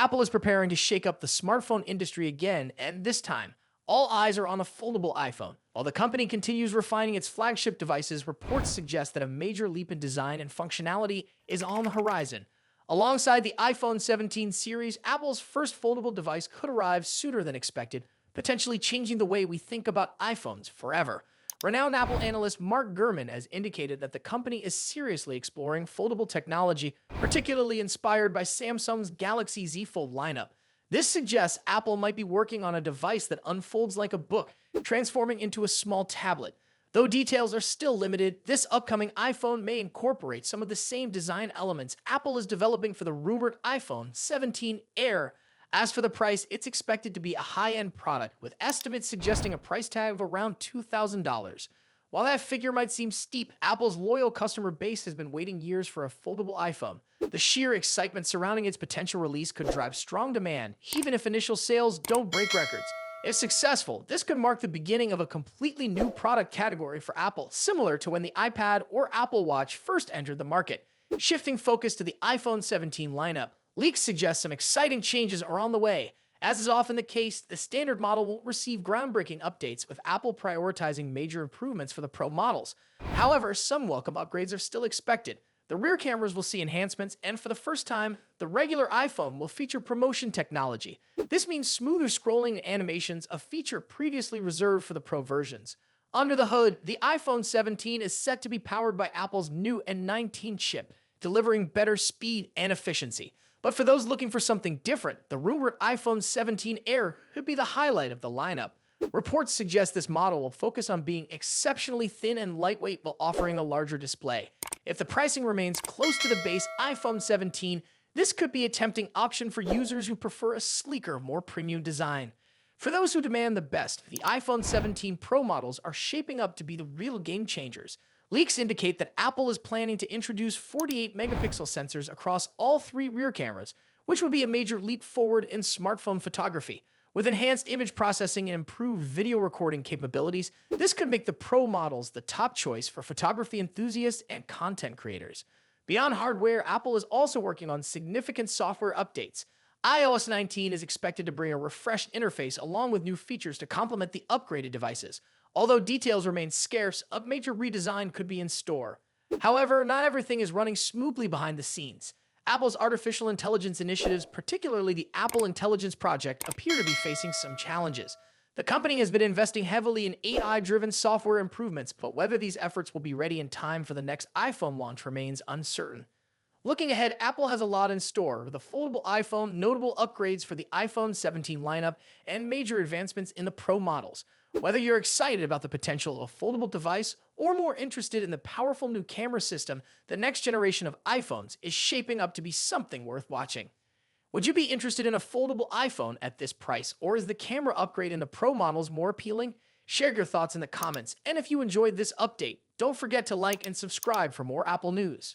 Apple is preparing to shake up the smartphone industry again, and this time, all eyes are on the foldable iPhone. While the company continues refining its flagship devices, reports suggest that a major leap in design and functionality is on the horizon. Alongside the iPhone 17 series, Apple's first foldable device could arrive sooner than expected, potentially changing the way we think about iPhones forever. Renowned Apple analyst Mark Gurman has indicated that the company is seriously exploring foldable technology, particularly inspired by Samsung's Galaxy Z Fold lineup. This suggests Apple might be working on a device that unfolds like a book, transforming into a small tablet. Though details are still limited, this upcoming iPhone may incorporate some of the same design elements Apple is developing for the rumored iPhone 17 Air. As for the price, it's expected to be a high-end product, with estimates suggesting a price tag of around $2,000. While that figure might seem steep, Apple's loyal customer base has been waiting years for a foldable iPhone. The sheer excitement surrounding its potential release could drive strong demand, even if initial sales don't break records. If successful, this could mark the beginning of a completely new product category for Apple, similar to when the iPad or Apple Watch first entered the market. Shifting focus to the iPhone 17 lineup, leaks suggest some exciting changes are on the way. As is often the case, the standard model will receive groundbreaking updates, with Apple prioritizing major improvements for the Pro models. However, some welcome upgrades are still expected. The rear cameras will see enhancements, and for the first time, the regular iPhone will feature promotion technology. This means smoother scrolling and animations, a feature previously reserved for the Pro versions. Under the hood, the iPhone 17 is set to be powered by Apple's new N19 chip, delivering better speed and efficiency. But for those looking for something different, the rumored iPhone 17 Air could be the highlight of the lineup. Reports suggest this model will focus on being exceptionally thin and lightweight while offering a larger display. If the pricing remains close to the base iPhone 17, this could be a tempting option for users who prefer a sleeker, more premium design. For those who demand the best, the iPhone 17 Pro models are shaping up to be the real game changers. Leaks indicate that Apple is planning to introduce 48-megapixel sensors across all three rear cameras, which would be a major leap forward in smartphone photography. With enhanced image processing and improved video recording capabilities, this could make the Pro models the top choice for photography enthusiasts and content creators. Beyond hardware, Apple is also working on significant software updates. iOS 19 is expected to bring a refreshed interface along with new features to complement the upgraded devices. Although details remain scarce, a major redesign could be in store. However, not everything is running smoothly behind the scenes. Apple's artificial intelligence initiatives, particularly the Apple Intelligence Project, appear to be facing some challenges. The company has been investing heavily in AI-driven software improvements, but whether these efforts will be ready in time for the next iPhone launch remains uncertain. Looking ahead, Apple has a lot in store, with a foldable iPhone, notable upgrades for the iPhone 17 lineup, and major advancements in the Pro models. Whether you're excited about the potential of a foldable device or more interested in the powerful new camera system, the next generation of iPhones is shaping up to be something worth watching. Would you be interested in a foldable iPhone at this price, or is the camera upgrade in the Pro models more appealing? Share your thoughts in the comments, and if you enjoyed this update, don't forget to like and subscribe for more Apple news.